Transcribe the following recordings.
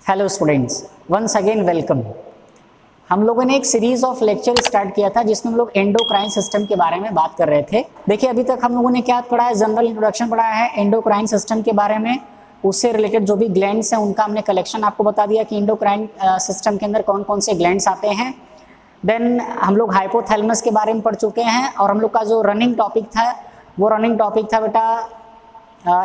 Hello students, once again welcome. हम लोगों ने एक सीरीज ऑफ लेक्चर स्टार्ट किया था जिसमें हम लोग एंडोक्राइन सिस्टम के बारे में बात कर रहे थे। देखिए अभी तक हम लोगों ने क्या पढ़ा है, जनरल इंट्रोडक्शन पढ़ा है एंडोक्राइन सिस्टम के बारे में। उससे रिलेटेड जो भी ग्लैंड्स हैं उनका हमने कलेक्शन आपको बता दिया कि एंडोक्राइन सिस्टम के अंदर कौन कौन से ग्लैंड्स आते हैं। देन हम लोग हाइपोथैलेमस के बारे में पढ़ चुके हैं और हम लोग का जो रनिंग टॉपिक था वो रनिंग टॉपिक था बेटा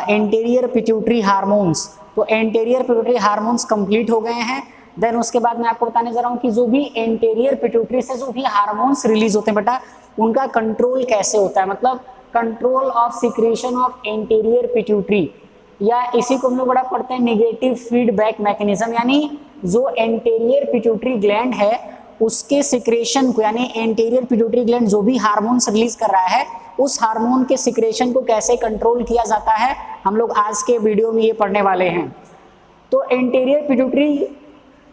एंटीरियर पिट्यूटरी हार्मोन्स। तो एंटीरियर पिट्यूटरी हार्मोन्स कंप्लीट हो गए हैं। देन उसके बाद मैं आपको बताने जा रहा हूँ कि जो भी एंटीरियर पिट्यूटरी से जो भी हार्मोन्स रिलीज होते हैं बेटा उनका कंट्रोल कैसे होता है, मतलब control of secretion of anterior pituitary, या इसी को हम लोग बड़ा पढ़ते हैं नेगेटिव फीडबैक मैकेनिज्म। यानी जो एंटीरियर पिट्यूटरी ग्लैंड है उसके सिक्रेशन को, यानी एंटीरियर पिट्यूटरी ग्लैंड जो भी हार्मोन्स रिलीज कर रहा है उस हार्मोन के सिक्रेशन को कैसे कंट्रोल किया जाता है, हम लोग आज के वीडियो में ये पढ़ने वाले हैं। तो एंटीरियर पिट्यूटरी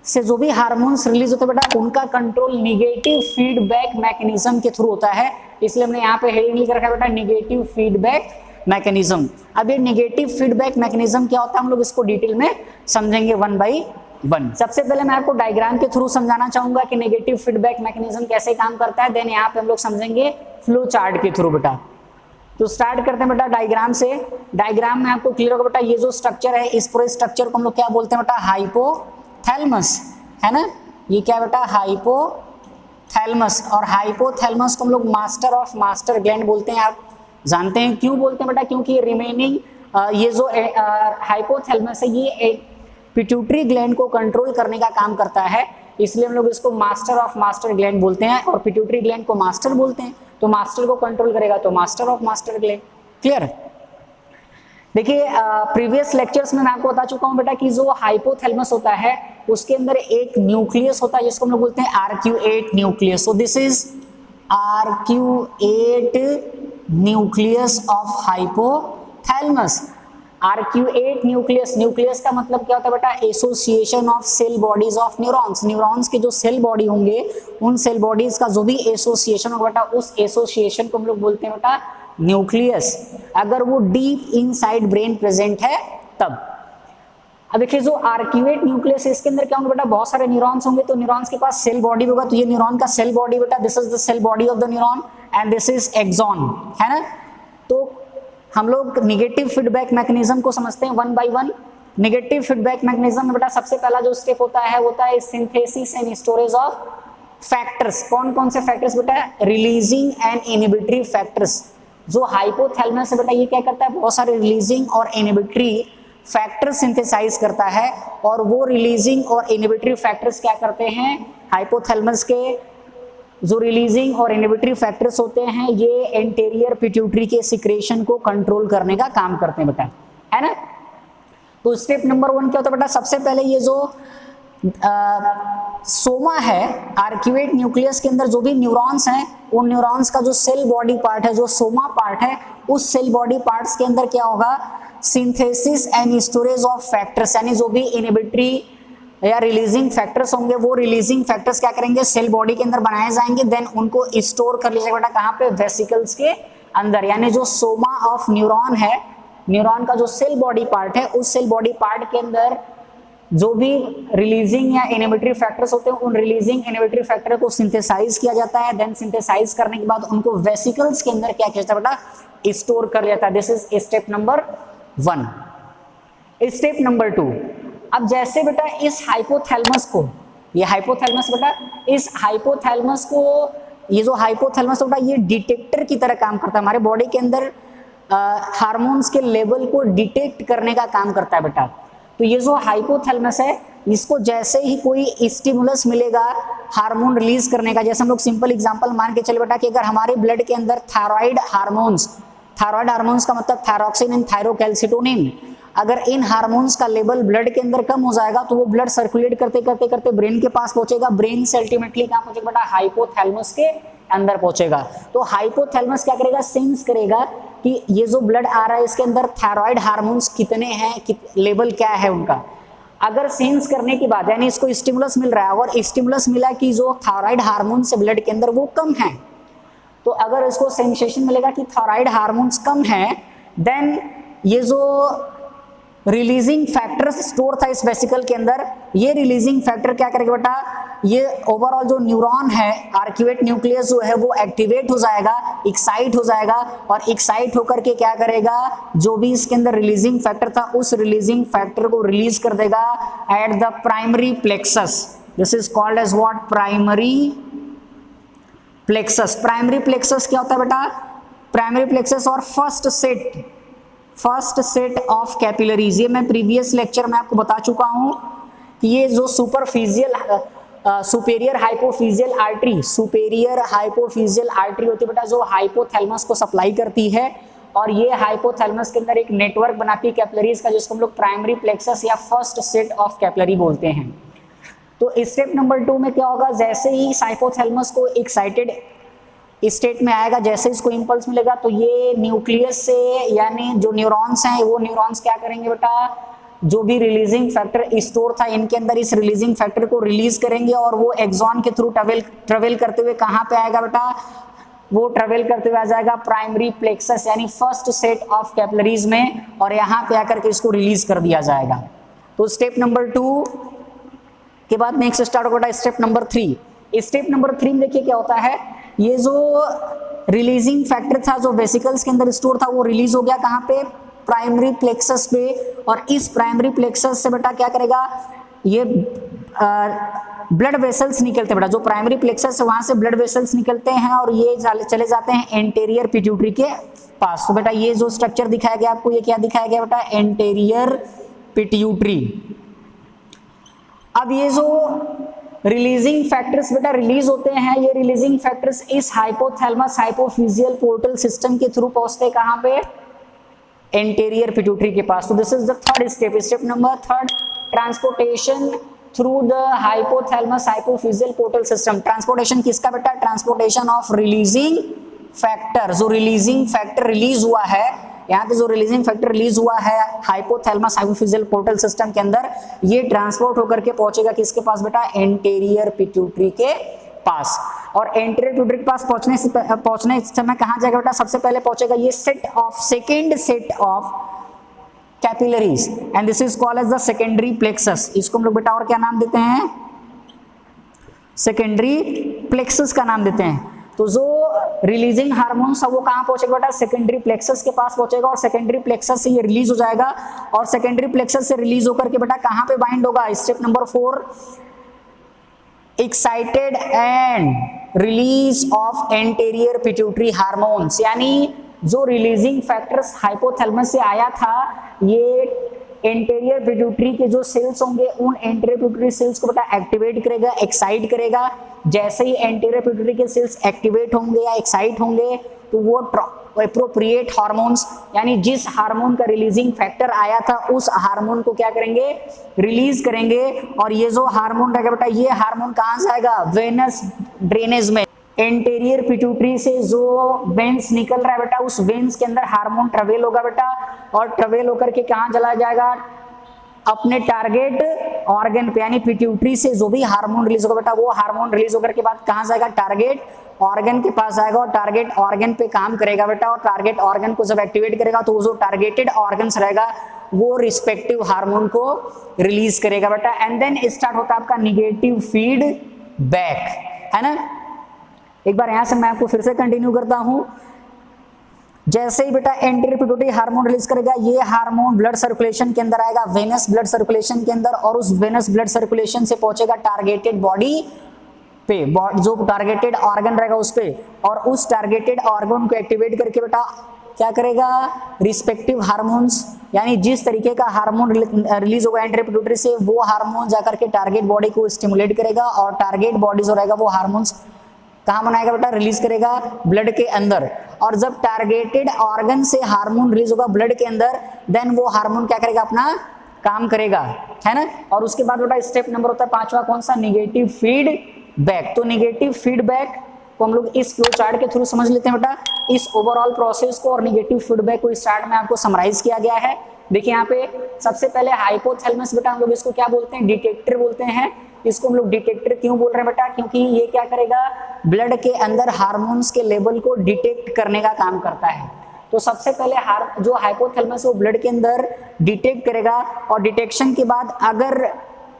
से जो भी हार्मोन्स रिलीज होते हैं बेटा उनका कंट्रोल नेगेटिव फीडबैक मैकेनिज्म के थ्रू होता है, इसलिए हमने यहाँ पे हेडिंग लिख रखा है बेटा नेगेटिव फीडबैक मैकेनिज्म। अब ये नेगेटिव फीडबैक मैकेनिज्म क्या होता है हम लोग इसको डिटेल में समझेंगे वन बाई वन। सबसे पहले मैं आपको डायग्राम के थ्रू समझाना चाहूंगा कि नेगेटिव फीडबैक मैकेनिज्म कैसे काम करता है। देन यहाँ पे हम लोग समझेंगे फ्लो चार्ट के थ्रू बेटा। तो स्टार्ट करते हैं बेटा डायग्राम से। डायग्राम में आपको क्लियर होगा बेटा ये जो स्ट्रक्चर है इस पूरे स्ट्रक्चर को हम लोग क्या बोलते हैं बेटा हाइपोथैलेमस, है ना। ये क्या बेटा हाइपोथैलेमस, और हाइपोथैलेमस को हम लोग मास्टर ऑफ मास्टर ग्लैंड बोलते हैं। आप जानते हैं क्यों बोलते हैं बेटा, क्योंकि रिमेनिंग ये जो हाइपोथैलेमस है ये पिट्यूटरी ग्लैंड को कंट्रोल करने का काम करता है, इसलिए हम लोग इसको मास्टर ऑफ मास्टर ग्लैंड बोलते हैं और पिट्यूटरी ग्लैंड को मास्टर बोलते हैं। तो मास्टर को कंट्रोल करेगा तो master of master gland. Clear. देखिए प्रीवियस लेक्चर्स में मैं आपको बता चुका हूं बेटा कि जो हाइपोथैलेमस होता है उसके अंदर एक न्यूक्लियस होता है जिसको हम लोग बोलते हैं arcuate nucleus. So this is arcuate nucleus of hypothalamus. Arcuate nucleus, nucleus का मतलब क्या होता है बेटा association of cell bodies of neurons. Neurons के जो सेल बॉडी होंगे उन सेल बॉडीज का जो भी एसोसिएशन होगा बेटा उस एसोसिएशन को हम लोग बोलते हैं बेटा न्यूक्लियस, अगर वो डीप इनसाइड ब्रेन प्रेजेंट है तब। अब देखिए जो आर्क्यूएट न्यूक्लियस है इसके अंदर क्या होंगे बेटा बहुत सारे न्यूरॉन्स होंगे, तो न्यूरॉन्स के पास सेल बॉडी होगा, तो ये न्यूरॉन का सेल बॉडी बेटा this is the cell body of the neuron and this is axon, है ना। तो हम लोग निगेटिव फीडबैक मैकेनिज्म को समझते हैं one by one. Negative feedback mechanism में बेटा सबसे पहला जो स्टेप होता है synthesis and storage of factors. कौन कौन से फैक्टर्स बेटा, रिलीजिंग एंड इनहिबिटरी फैक्टर्स। जो हाइपोथैलेमस है बेटा ये क्या करता है बहुत सारे रिलीजिंग और इनहिबिटरी फैक्टर सिंथेसाइज करता है, और वो रिलीजिंग और इनहिबिटरी फैक्टर्स क्या करते हैं हाइपोथैलेमस के जो रिलीजिंग और इनहिबिटरी फैक्टर्स होते हैं ये एंटीरियर पिट्यूटरी के सिक्रेशन को कंट्रोल करने का काम करते हैं बेटा, है ना। तो स्टेप नंबर वन क्या होता है बेटा, सबसे पहले ये जो सोमा है आर्क्यूएट न्यूक्लियस के अंदर जो भी न्यूरॉन्स हैं उन न्यूरॉन्स का जो सेल बॉडी पार्ट है जो सोमा पार्ट है उस सेल बॉडी पार्ट्स के अंदर क्या होगा synthesis and storage of factors, यानी जो भी इनहिबिटरी या रिलीजिंग फैक्टर्स होंगे वो रिलीजिंग फैक्टर्स क्या करेंगे सेल बॉडी के अंदर बनाए जाएंगे, देन उनको स्टोर कर लिया जाएगा बेटा कहाँ पे वेसिकल्स के अंदर। यानी जो सोमा ऑफ न्यूरॉन है, न्यूरॉन का जो सेल बॉडी पार्ट है उस सेल बॉडी पार्ट के अंदर जो भी रिलीजिंग या इनहिबिटरी फैक्टर्स होते हैं उन रिलीजिंग इनहिबिटरी फैक्टर को सिंथेसाइज किया जाता है। देन सिंथेसाइज करने के बाद उनको वेसिकल्स के अंदर क्या किया जाता है बेटा स्टोर कर लिया जाता है। This is step number one. Step number two, अब जैसे बेटा इस हाइपोथैलेमस को, ये हाइपोथैलेमस बेटा इस हाइपोथैलेमस को, ये जो हाइपोथैलेमस बेटा ये डिटेक्टर की तरह काम करता है, हमारे बॉडी के अंदर हार्मोन्स के लेवल को डिटेक्ट करने का काम करता है बेटा। तो ये जो हाइपोथैलेमस है इसको जैसे ही कोई स्टिमुलस मिलेगा हार्मोन रिलीज करने का, जैसे हम लोग सिंपल एग्जांपल मान के चले बेटा कि अगर हमारे ब्लड के अंदर थायराइड हार्मोन्स का मतलब थायरोक्सिन एंड थायरोकैल्सिटोनिन, अगर इन हार्मोन्स का लेवल ब्लड के अंदर कम हो जाएगा तो वो ब्लड सर्कुलेट करते करते करते ब्रेन के पास पहुंचेगा, ब्रेन से अल्टीमेटली कहां पहुंचेगा बेटा हाइपोथैलेमस के अंदर पहुंचेगा। तो हाइपोथैलेमस क्या करेगा सेंस करेगा कि ये जो ब्लड आ रहा है इसके अंदर थायराइड हार्मोन्स कितने हैं, लेवल क्या है उनका। अगर सेंस करने के बाद यानी इसको स्टिमुलस मिल रहा है और स्टिमुलस मिला कि जो थायराइड हार्मोन्स है ब्लड के अंदर वो कम है, तो अगर इसको सेंसेशन मिलेगा कि थायराइड हार्मोन्स कम है देन ये जो रिलीजिंग फैक्टर स्टोर था इस वेसिकल के अंदर। ये रिलीजिंग फैक्टर क्या करेगा बेटा, ये ओवरऑल जो न्यूरॉन है, आर्क्यूएट न्यूक्लियस जो है वो एक्टिवेट हो जाएगा, एक्साइट हो जाएगा, और एक्साइट होकर के क्या करेगा, जो भी इसके अंदर रिलीजिंग फैक्टर था उस रिलीजिंग फैक्टर को रिलीज कर देगा at the primary plexus. This is called as what, primary plexus. Primary plexus क्या होता है बेटा, प्राइमरी प्लेक्सस और फर्स्ट सेट ऑफ कैपिलरीज। ये मैं प्रीवियस लेक्चर में आपको बता चुका हूं कि ये जो सुपरफिजियल सुपेरियर हाइपोफिजियल आर्टरी होती है बेटा, जो हाइपोथैलेमस को सप्लाई करती है, और ये हाइपोथैलेमस के अंदर एक नेटवर्क बनाती है कैपिलरीज का, जिसको हम लोग प्राइमरी प्लेक्सस या फर्स्ट सेट ऑफ कैपिलरी बोलते हैं। तो स्टेप नंबर 2 में क्या होगा, जैसे ही हाइपोथैलेमस को एक्साइटेड स्टेट में आएगा, जैसे इसको इंपल्स मिलेगा, तो ये न्यूक्लियस से यानी जो न्यूरॉन्स हैं वो न्यूरॉन्स क्या करेंगे बेटा, जो भी रिलीजिंग फैक्टर स्टोर था इनके अंदर इस रिलीजिंग फैक्टर को रिलीज करेंगे, और वो एक्सॉन के थ्रू ट्रेवल करते हुए कहाँ पे आएगा बेटा, वो ट्रेवल करते हुए आ जाएगा प्राइमरी प्लेक्सस यानी फर्स्ट सेट ऑफ कैपिलरीज में, और यहाँ पे आकर के इसको रिलीज कर दिया जाएगा। तो स्टेप नंबर 2 के बाद नेक्स्ट स्टार्ट होगा स्टेप नंबर 3। स्टेप नंबर 3 में देखिए क्या होता है, ये जो रिलीजिंग फैक्टर था जो वेसिकल्स के अंदर स्टोर था वो रिलीज हो गया कहाँ पे, प्राइमरी प्लेक्सस पे, और इस प्राइमरी प्लेक्सस से बेटा क्या करेगा, ये ब्लड वेसल्स निकलते हैं बेटा, जो प्राइमरी प्लेक्सस है वहां से ब्लड वेसल्स निकलते हैं और ये चले जाते हैं एंटेरियर पिट्यूटरी के पास। तो बेटा ये जो स्ट्रक्चर दिखाया गया आपको, ये क्या दिखाया गया बेटा, एंटेरियर पिट्यूटरी। अब ये जो रिलीजिंग फैक्टर्स बेटा रिलीज होते हैं, ये रिलीजिंग फैक्टर्स इस हाइपोथैलेमस हाइपोफिजियल पोर्टल सिस्टम के थ्रू पहुंचते हैं कहां पे, एंटेरियर पिट्यूटरी के पास। तो this is the third step, step number 3, transportation through the hypothalamus hypophyseal portal system. Transportation किसका बेटा, ट्रांसपोर्टेशन ऑफ रिलीजिंग फैक्टर। जो रिलीजिंग फैक्टर रिलीज हुआ है, यहाँ पे जो रिलीजिंग फैक्टर रिलीज हुआ है हाइपोथैलेमस हाइपोफिजियल पोर्टल सिस्टम के अंदर, ये ट्रांसपोर्ट होकर के पहुंचेगा किसके पास बेटा, एंटेरियर पिट्यूटरी के पास। और एंटेरियर पिट्यूटरी के पास पहुंचने समय कहाँ जाएगा बेटा, सबसे पहले पहुंचेगा ये second set of capillaries, and this is called as the secondary plexus. इसको हम लोग बेटा और क्या नाम देते हैं, सेकेंडरी प्लेक्सस का नाम देते हैं। तो जो रिलीजिंग हार्मोन्स है वो कहाँ पहुंचेगा बेटा, सेकेंडरी प्लेक्सस के पास पहुंचेगा, और सेकेंडरी प्लेक्सस से ये रिलीज हो जाएगा, और सेकेंडरी प्लेक्सस से रिलीज होकर के बेटा कहाँ पे बाइंड होगा, step number 4, excited and release of anterior pituitary hormones. यानी जो रिलीजिंग फैक्टर्स हाइपोथैलेमस से आया था, ये एंटेरियर पिट्यूटरी के जो सेल्स होंगे उन एंटेरियर पिट्यूटरी सेल्स को बेटा एक्टिवेट करेगा, एक्साइट करेगा। जैसे ही एंटेरियर पिट्यूटरी के सेल्स एक्टिवेट होंगे या एक्साइट होंगे, तो वो एप्रोप्रिएट हार्मोन्स यानी जिस हार्मोन का रिलीजिंग फैक्टर आया था उस हार्मोन को क्या करेंगे, रिलीज करेंगे। और ये जो हार्मोन रहेगा बेटा, ये हार्मोन कहाँ से आएगा, वेनस ड्रेनेज में। एंटेरियर पिट्यूटरी से जो वेन्स निकल रहा है बेटा, उस वेन्स के अंदर हार्मोन ट्रेवल होगा बेटा, और ट्रेवल होकर के कहाँ चला जाएगा, अपने टारगेट ऑर्गन पे। यानी पिट्यूटरी से जो भी हार्मोन रिलीज होगा बेटा, वो हार्मोन रिलीज होकर के बाद कहाँ जाएगा, टारगेट ऑर्गन के पास आएगा, और टारगेट ऑर्गन पे काम करेगा बेटा। और टारगेट ऑर्गन को जब एक्टिवेट करेगा तो वो जो टारगेटेड ऑर्गन्स रहेगा वो रिस्पेक्टिव हार्मोन को रिलीज करेगा बेटा। एंड देन स्टार्ट होता है आपका निगेटिव फीडबैक, है ना। एक बार यहां से मैं आपको फिर से कंटिन्यू करता हूं। जैसे ही बेटा एंटेरियर पिट्यूटरी हार्मोन रिलीज करेगा, ये हार्मोन ब्लड सर्कुलेशन के अंदर आएगा, वेनस ब्लड सर्कुलेशन के अंदर, और उस वेनस ब्लड सर्कुलेशन से पहुंचेगा टारगेटेड बॉडी पे, जो टारगेटेड ऑर्गन रहेगा उस पे, और उस टारगेटेड ऑर्गन को एक्टिवेट करके बेटा क्या करेगा, रिस्पेक्टिव हार्मोन्स यानी जिस तरीके का हार्मोन रिलीज होगा एंटेरियर पिट्यूटरी से, वो हार्मोन जाकर के टारगेट बॉडी को स्टिमुलेट करेगा, और टारगेट बॉडी जो रहेगा वो हार्मोन्स कहाँ बनाएगा बेटा, रिलीज करेगा ब्लड के अंदर। और जब टारगेटेड ऑर्गन से हार्मोन रिलीज होगा ब्लड के अंदर, देन वो हार्मोन क्या करेगा, अपना काम करेगा, है ना। और उसके बाद बेटा स्टेप नंबर होता है 5वां, कौन सा, निगेटिव फीडबैक। तो निगेटिव फीडबैक को हम लोग इस फ्लो चार्ट के थ्रू समझ लेते हैं बेटा, इस ओवरऑल प्रोसेस को। और निगेटिव फीडबैक को इस चार्ट में आपको समराइज किया गया है। देखिए यहाँ पे सबसे पहले हाइपोथैलेमस बेटा, हम लोग इसको क्या बोलते हैं, डिटेक्टर बोलते हैं। इसको हम लोग डिटेक्टर क्यों बोल रहे हैं बेटा, क्योंकि ये क्या करेगा, ब्लड के अंदर हार्मोन्स के लेवल को डिटेक्ट करने का काम करता है। तो सबसे पहले जो हाइपोथैलेमस है वो ब्लड के अंदर डिटेक्ट करेगा, और डिटेक्शन के बाद अगर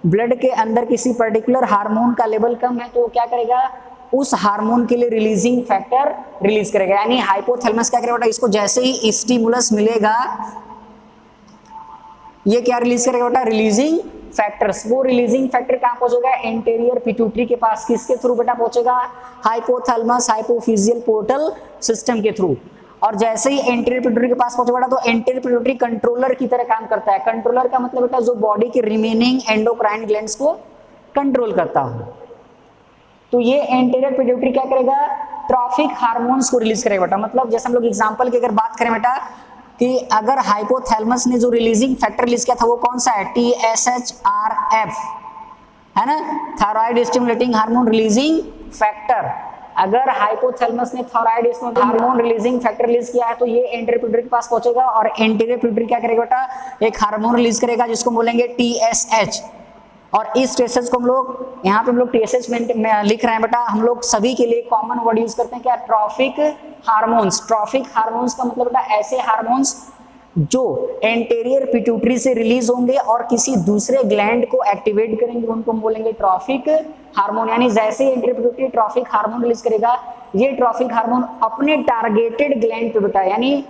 ब्लड के अंदर किसी पर्टिकुलर हार्मोन का लेवल कम है तो वो क्या करेगा, उस हार्मोन के लिए रिलीजिंग फैक्टर रिलीज करेगा। यानी हाइपोथैलेमस क्या करेगा बेटा, इसको जैसे ही स्टिमुलस मिलेगा ये क्या रिलीज करेगा बेटा, रिलीजिंग फैक्टर्स। वो रिलीजिंग फैक्टर कहां पहुंचेगा, एंटीरियर पिट्यूटरी के पास। किसके थ्रू बेटा पहुंचेगा, हाइपोथैलेमस हाइपोफिजियल पोर्टल सिस्टम के थ्रू। और जैसे ही एंटीरियर पिट्यूटरी के पास पहुंचेगा बेटा, तो एंटीरियर पिट्यूटरी कंट्रोलर की तरह काम करता है। कंट्रोलर का मतलब बेटा जो बॉडी के रिमेनिंग एंडोक्राइन ग्लैंड्स को कंट्रोल करता हो। तो ये एंटीरियर पिट्यूटरी क्या करेगा, ट्रॉफिक हार्मोन्स को रिलीज करेगा बेटा। मतलब जैसे हम लोग एग्जांपल की अगर बात करें बेटा, कि अगर हाइपोथैलेमस ने जो रिलीजिंग फैक्टर रिलीज किया था वो कौन सा है, TSHRF है ना, thyroid stimulating hormone releasing factor. अगर हाइपोथैलेमस ने thyroid hormone releasing factor release किया है तो ये एंटीरियर पिट्यूटरी के पास पहुंचेगा, और एंटीरियर पिट्यूटरी क्या करेगा बेटा, एक हार्मोन रिलीज करेगा जिसको बोलेंगे TSH। और इस TSH को हम लोग यहाँ पे हम लोग TSH में लिख रहे हैं बेटा, हम लोग सभी के लिए कॉमन वर्ड यूज करते हैं क्या, ट्रॉफिक हार्मोन्स। ट्रॉफिक हार्मोन्स का मतलब बेटा ऐसे हार्मोन्स जो एंटीरियर पिट्यूटरी से रिलीज होंगे और किसी दूसरे ग्लैंड को एक्टिवेट करेंगे, उनको हम बोलेंगे ट्रॉफिक हार्मोन। यानी जैसे ही anterior pituitary trophic hormone release करेगा, ये ट्रॉफिक हार्मोन अपने टारगेटेड ग्लैंड पे बेटा, यानी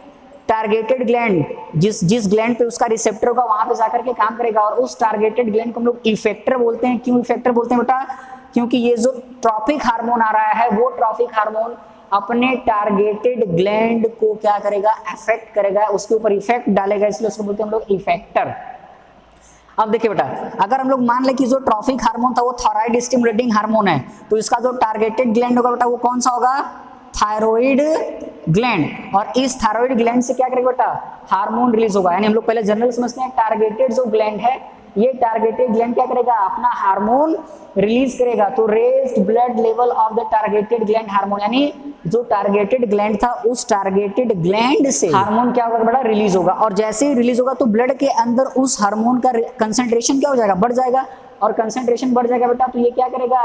टारगेटेड ग्लैंड जिस ग्लैंड पे उसका रिसेप्टर होगा वहां पे जाकर के काम करेगा, और उस टारगेटेड ग्लैंड को हम लोग इफेक्टर बोलते हैं। क्यों इफेक्टर बोलते हैं बेटा, क्योंकि ये जो ट्रॉफिक हार्मोन आ रहा है वो ट्रॉफिक हार्मोन अपने टारगेटेड ग्लैंड को क्या करेगा, अफेक्ट करेगा, उसके ऊपर इफेक्ट डालेगा, इसलिए उसको बोलते हैं हम लोग इफेक्टर। अब देखिए बेटा, अगर हम लोग मान ले कि जो ट्रॉफिक हार्मोन था वो थायराइड स्टिमुलेटिंग हार्मोन है, तो इसका जो टारगेटेड ग्लैंड होगा बेटा वो कौन सा होगा, थायराइड ग्लैंड। और इस थायराइड ग्लैंड से क्या करेगा बेटा, हार्मोन रिलीज होगा। यानी हम लोग पहले जनरल समझते हैं, टारगेटेड जो ग्लैंड है, ये टारगेटेड ग्लैंड क्या करेगा, अपना हार्मोन रिलीज करेगा। तो raised blood level of the targeted gland hormone, यानी जो टारगेटेड ग्लैंड था उस टारगेटेड ग्लैंड से हार्मोन क्या होगा बेटा, रिलीज होगा। और जैसे ही रिलीज होगा तो ब्लड के अंदर उस हार्मोन का कंसंट्रेशन क्या हो जाएगा, बढ़ जाएगा। और कंसंट्रेशन बढ़ जाएगा बेटा तो ये क्या करेगा,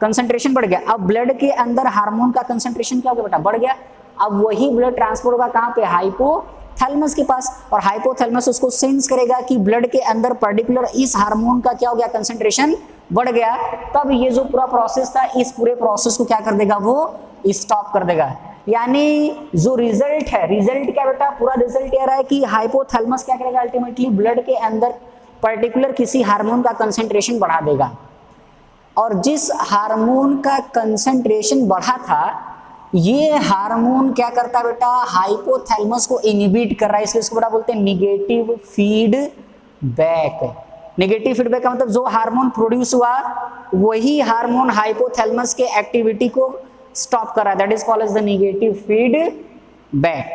कंसंट्रेशन बढ़ गया। अब ब्लड के अंदर हार्मोन का कंसंट्रेशन क्या हो गया बेटा, बढ़ गया। अब वही ब्लड ट्रांसफर होगा कहां पे, हाइपोथैलेमस के पास, और हाइपोथैलेमस उसको सेंस करेगा कि ब्लड के अंदर पर्टिकुलर इस हार्मोन का क्या हो गया, कंसंट्रेशन बढ़ गया। तब ये जो पूरा प्रोसेस था, इस पूरे प्रोसेस को क्या कर देगा, वो स्टॉप कर देगा। यानी जो रिजल्ट है, रिजल्ट क्या बेटा, पूरा रिजल्ट ये रहा है कि हाइपोथैलेमस क्या करेगा, अल्टीमेटली ब्लड के अंदर पर्टिकुलर किसी हार्मोन का कंसंट्रेशन बढ़ा देगा। और जिस हार्मोन का कंसंट्रेशन बढ़ा था, ये हार्मोन क्या करता है बेटा, हाइपोथैलेमस को इनहिबिट कर रहा है, इसलिए इसको बेटा बोलते हैं निगेटिव फीडबैक। नेगेटिव फीडबैक का मतलब जो हार्मोन प्रोड्यूस हुआ वही हार्मोन हाइपोथैलेमस के एक्टिविटी को स्टॉप कर रहा है, that is called as the negative feedback.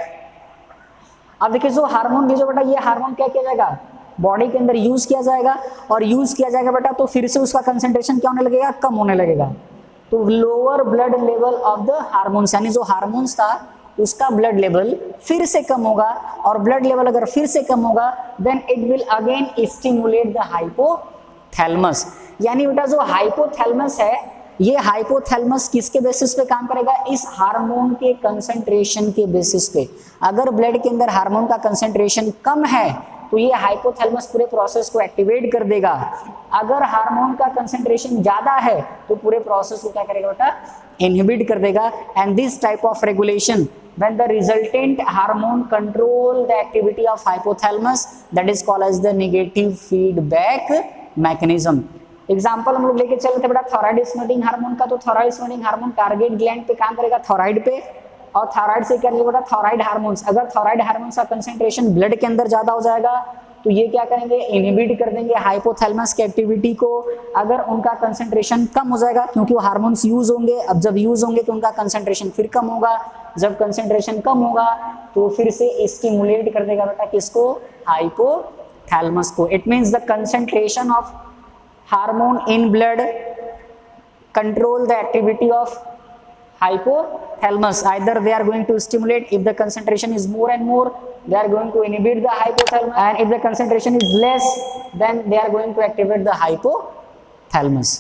अब देखिए जो हार्मोन भेजो बेटा, ये हार्मोन क्या किया जाएगा, बॉडी के अंदर यूज किया जाएगा, और यूज किया जाएगा बेटा तो फिर से उसका कंसंट्रेशन क्या होने लगेगा, कम होने लगेगा। तो lower blood level of the hormones, यानी जो हार्मोन्स था उसका ब्लड लेवल फिर से कम होगा, और ब्लड लेवल अगर फिर से कम होगा then it will again stimulate the hypothalamus. यानी बेटा जो हाइपोथैलेमस है, ये हाइपोथैलेमस किसके बेसिस पे काम करेगा, इस हार्मोन के कंसंट्रेशन के बेसिस पे। अगर ब्लड के अंदर हार्मोन का कंसंट्रेशन कम है तो ये हाइपोथैलेमस पूरे प्रोसेस को एक्टिवेट कर देगा। अगर हार्मोन का कंसंट्रेशन ज्यादा है तो पूरे प्रोसेस को क्या करेगा बेटा, इनहिबिट कर देगा। And this type of regulation when the resultant hormone control the activity of hypothalamus, that is called as the negative feedback mechanism। Example हम लोग लेके चल रहे थे बेटा थायराइड स्टिमुलेटिंग हार्मोन का, तो thyroid stimulating hormone target gland पे काम करेगा, थायराइड पे, और थायराइड से क्या करेगा थायराइड हार्मोन्स। अगर थायराइड हार्मोन्स का कंसंट्रेशन ब्लड के अंदर ज्यादा हो जाएगा तो ये क्या करेंगे, इनहिबिट कर देंगे हाइपोथैलेमस की एक्टिविटी को। अगर उनका कंसंट्रेशन कम हो जाएगा क्योंकि वो हार्मोन्स यूज होंगे, अब जब यूज होंगे तो उनका कंसंट्रेशन फिर कम होगा, जब कंसंट्रेशन कम होगा तो फिर से स्टिमुलेट कर देगा बेटा किसको, हाइपोथैलेमस को। It means the concentration of hormone in blood control the activity of hypothalamus. Either they are going to stimulate, if the concentration is more and more they are going to inhibit the hypothalamus, and if the concentration is less then they are going to activate the hypothalamus.